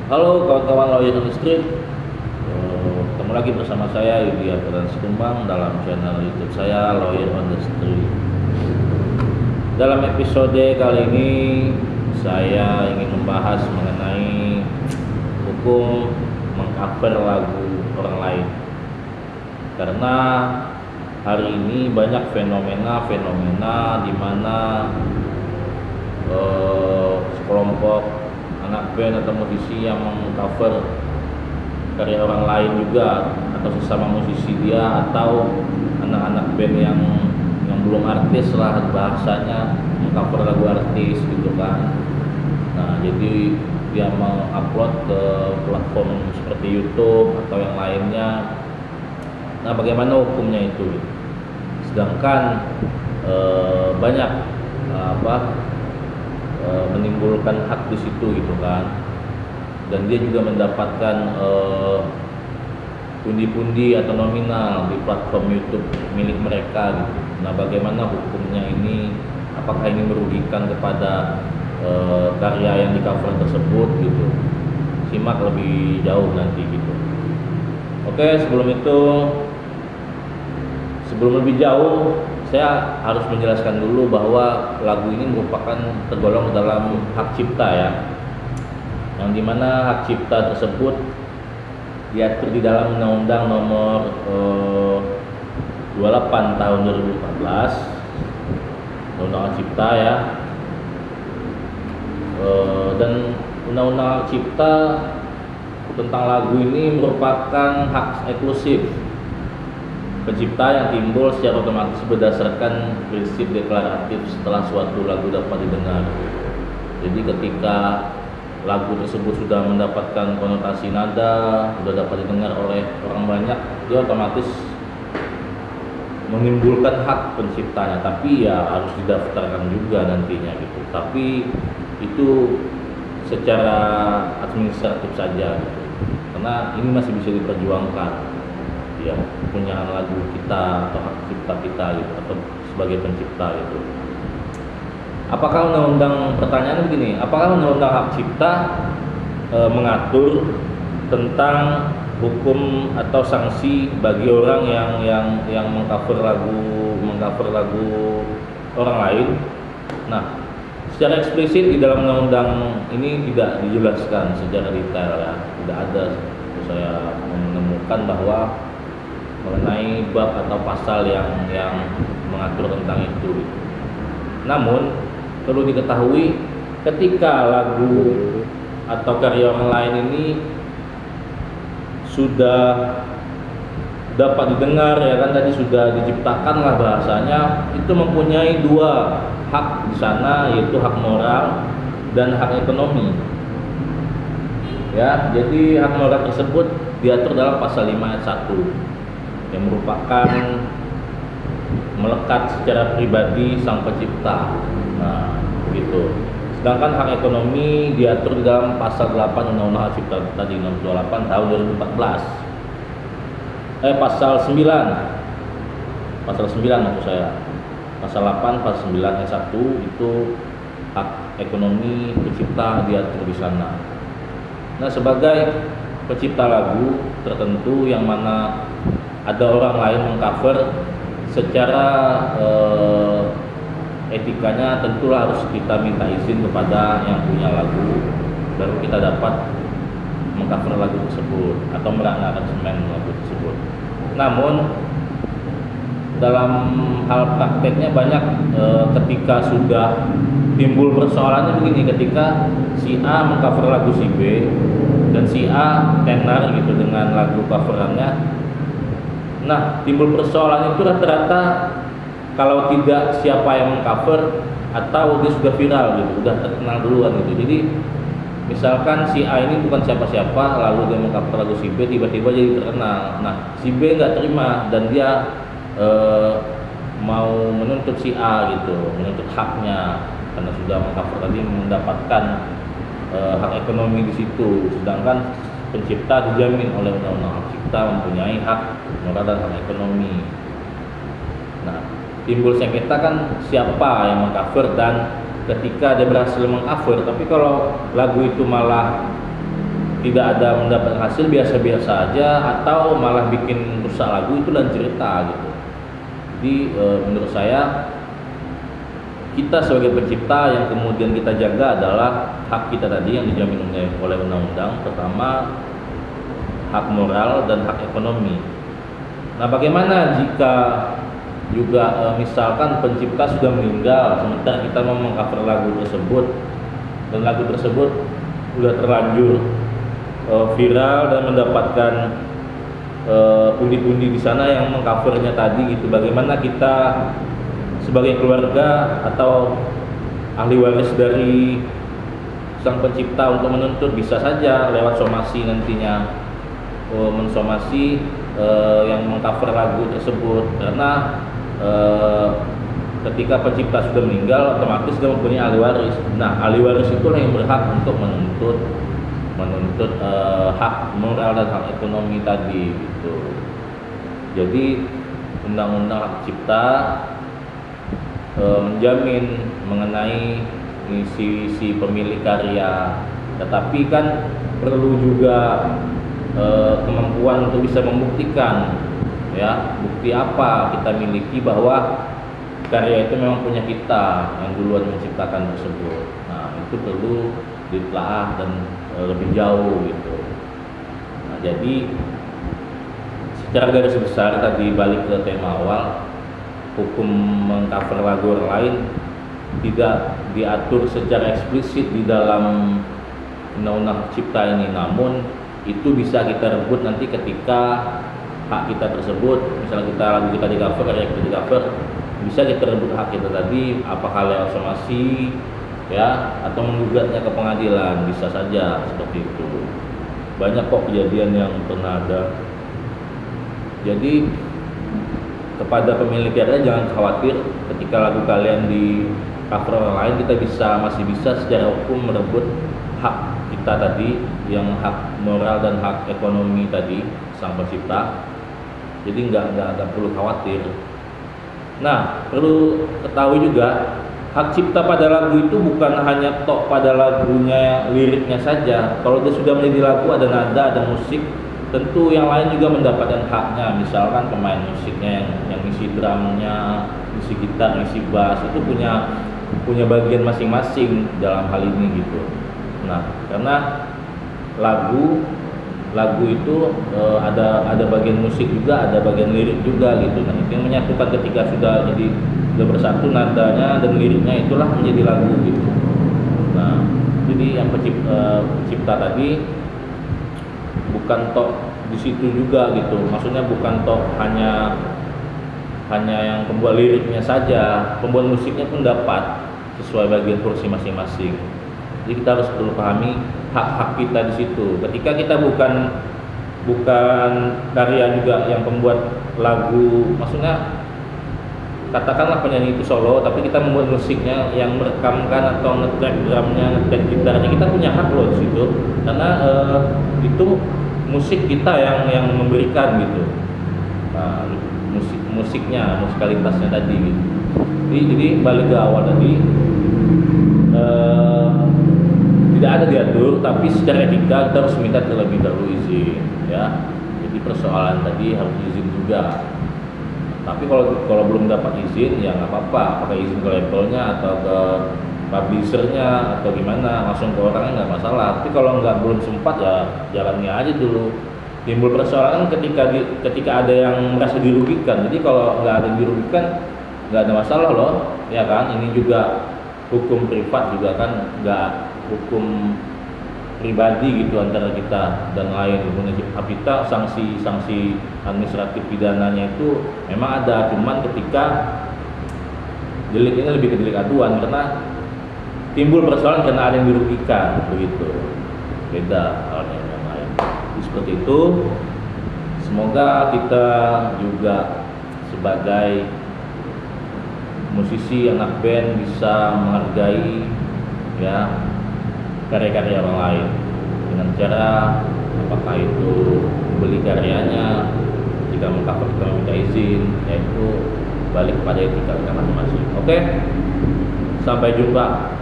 Halo kawan-kawan Lawyer on the Street. Ketemu lagi bersama saya Yudi Aturan Sikumbang dalam channel YouTube saya Lawyer on the Street. Dalam episode kali ini saya ingin membahas mengenai hukum mengcover lagu orang lain. Karena hari ini banyak fenomena di mana sekelompok anak band atau musisi yang mengcover karya orang lain juga, atau sesama musisi dia, atau anak-anak band yang belum artis lah bahasanya, mengcover lagu artis gitu kan. Nah, jadi dia mengupload ke platform seperti YouTube atau yang lainnya. Nah, bagaimana hukumnya itu? Sedangkan banyak menimbulkan hak di situ gitu kan, dan dia juga mendapatkan pundi-pundi atau nominal di platform YouTube milik mereka gitu. Nah, bagaimana hukumnya ini? Apakah ini merugikan kepada karya yang di cover tersebut gitu? Simak lebih jauh nanti gitu. Oke, sebelum lebih jauh, saya harus menjelaskan dulu bahwa lagu ini merupakan tergolong dalam hak cipta ya, yang dimana hak cipta tersebut diatur di dalam Undang-Undang Nomor 28 Tahun 2014, Undang-Undang Hak Cipta ya. Dan Undang-Undang Hak Cipta tentang lagu ini merupakan hak eksklusif pencipta yang timbul secara otomatis berdasarkan prinsip deklaratif setelah suatu lagu dapat didengar. Jadi ketika lagu tersebut sudah mendapatkan konotasi nada, sudah dapat didengar oleh orang banyak, dia otomatis menimbulkan hak penciptanya. Tapi ya harus didaftarkan juga nantinya gitu. Tapi itu secara administratif saja gitu. Karena ini masih bisa diperjuangkan ya, punya lagu kita atau hak cipta kita gitu, atau sebagai pencipta itu. Apakah pertanyaannya begini, apakah undang-undang hak cipta mengatur tentang hukum atau sanksi bagi orang yang mengcover lagu orang lain? Nah, secara eksplisit di dalam undang-undang ini tidak dijelaskan secara detail ya. Tidak ada saya menemukan bahwa mengenai bab atau pasal yang mengatur tentang itu. Namun perlu diketahui, ketika lagu atau karya orang lain ini sudah dapat didengar ya kan, tadi sudah diciptakan lah bahasanya, itu mempunyai dua hak di sana, yaitu hak moral dan hak ekonomi. Ya, jadi hak moral tersebut diatur dalam pasal 5 ayat 1 yang merupakan melekat secara pribadi sang pencipta. Nah, begitu. Sedangkan hak ekonomi diatur di dalam pasal 8 Undang-Undang Hak Cipta tadi, nomor 28 tahun 2014. Pasal 9. Pasal 9 maksud saya. Pasal 8 pasal 9 ayat 1 itu hak ekonomi pencipta diatur di sana. Nah, sebagai pencipta lagu tertentu yang mana ada orang lain mengcover, secara etikanya tentulah harus kita minta izin kepada yang punya lagu, baru kita dapat mengcover lagu tersebut atau mengaransemen lagu tersebut. Namun dalam hal prakteknya banyak ketika sudah timbul persoalannya begini, ketika si A mengcover lagu si B dan si A tenar gitu dengan lagu coverannya. Nah, timbul persoalan itu rata-rata kalau tidak siapa yang mengcover atau dia sudah viral gitu, udah terkenal duluan gitu. Jadi misalkan si A ini bukan siapa-siapa, lalu dia mengcover lagu si B, tiba-tiba jadi terkenal. Nah, si B nggak terima dan dia mau menuntut si A gitu, menuntut haknya karena sudah mengcover tadi, mendapatkan hak ekonomi di situ. Sedangkan pencipta dijamin oleh Undang-Undang Hak Cipta mempunyai hak moral dan hak ekonomi. Nah, timbul sengketa kan siapa yang mengcover dan ketika dia berhasil mengcover, tapi kalau lagu itu malah tidak ada mendapat hasil biasa-biasa aja atau malah bikin rusak lagu, itu lain cerita gitu. Jadi menurut saya kita sebagai pencipta yang kemudian kita jaga adalah hak kita tadi yang dijamin oleh undang-undang. Pertama, hak moral dan hak ekonomi. Nah, bagaimana jika juga misalkan pencipta sudah meninggal sementara kita mau mengcover lagu tersebut dan lagu tersebut sudah terlanjur viral dan mendapatkan pundi-pundi di sana yang mengcovernya tadi gitu. Bagaimana kita sebagai keluarga atau ahli waris dari sang pencipta untuk menuntut? Bisa saja lewat somasi nantinya mensomasi yang mengcover lagu tersebut, karena ketika pencipta sudah meninggal otomatis sudah mempunyai ahli waris. Nah, ahli waris itulah yang berhak untuk menuntut hak moral dan hak ekonomi tadi gitu. Jadi undang-undang hak cipta menjamin mengenai si pemilik karya, tetapi kan perlu juga kemampuan untuk bisa membuktikan, ya, bukti apa kita miliki bahwa karya itu memang punya kita yang duluan menciptakan tersebut. Nah, itu perlu ditelaah dan lebih jauh gitu. Nah, jadi secara garis besar tadi balik ke tema awal, hukum mengcover lagu orang lain tidak diatur secara eksplisit di dalam undang-undang cipta ini, namun itu bisa kita rebut nanti ketika hak kita tersebut, misalnya kita lagu kita di cover, karya kita di cover, bisa kita rebut hak kita tadi, apakah lewat somasi, ya, atau menggugatnya ke pengadilan, bisa saja seperti itu. Banyak kok kejadian yang pernah ada. Jadi kepada pemilik karya jangan khawatir, ketika lagu kalian di cover orang lain, kita masih bisa secara hukum merebut hak kita tadi, yang hak moral dan hak ekonomi tadi sang pencipta. Jadi nggak perlu khawatir. Nah, perlu ketahui juga hak cipta pada lagu itu bukan hanya tok pada lagunya, liriknya saja. Kalau dia sudah menjadi lagu, ada nada, ada musik, tentu yang lain juga mendapatkan haknya. Misalkan pemain musiknya yang isi drumnya, isi gitar, isi bass, itu punya bagian masing-masing dalam hal ini gitu. Nah, karena lagu itu ada bagian musik juga, ada bagian lirik juga gitu. Nah, itu yang menyatukan ketika sudah bersatu nadanya dan liriknya, itulah menjadi lagu gitu. Nah, jadi yang pencipta tadi bukan tok di situ juga gitu. Maksudnya bukan tok hanya yang pembuat liriknya saja, pembuat musiknya pun dapat sesuai bagian porsi masing-masing. Jadi kita harus perlu pahami hak-hak kita di situ. Ketika kita bukan karya juga yang pembuat lagu, maksudnya katakanlah penyanyi itu solo, tapi kita membuat musiknya, yang merekamkan atau nge-track drumnya, nge-track gitarnya, kita punya hak loh di situ, karena itu musik kita yang memberikan gitu. Nah, musiknya, musikalitasnya tadi gitu. Jadi balik ke awal tadi, tidak ada diatur, tapi secara etika kita harus minta terlebih dahulu izin, ya. Jadi persoalan tadi harus izin juga. Tapi kalau belum dapat izin, ya nggak apa-apa, pakai izin ke labelnya atau ke publishernya atau gimana, langsung ke orangnya nggak masalah. Tapi kalau belum sempat, ya jalannya aja dulu. Timbul persoalan ketika ada yang merasa dirugikan. Jadi kalau nggak ada yang dirugikan, nggak ada masalah loh, ya kan? Ini juga hukum privat juga kan, nggak hukum pribadi gitu antara kita dan lain. Kita sanksi administratif pidananya itu memang ada, cuman ketika delik ini lebih ke delik aduan, karena timbul persoalan karena ada yang dirugikan, begitu. Beda halnya yang lain. Jadi seperti itu. Semoga kita juga sebagai musisi, anak band, bisa menghargai, ya, karya-karya orang lain dengan cara apakah itu beli karyanya, jika mengcover kita meminta izin, yaitu balik kepada etika kita masing-masing. Oke, sampai jumpa.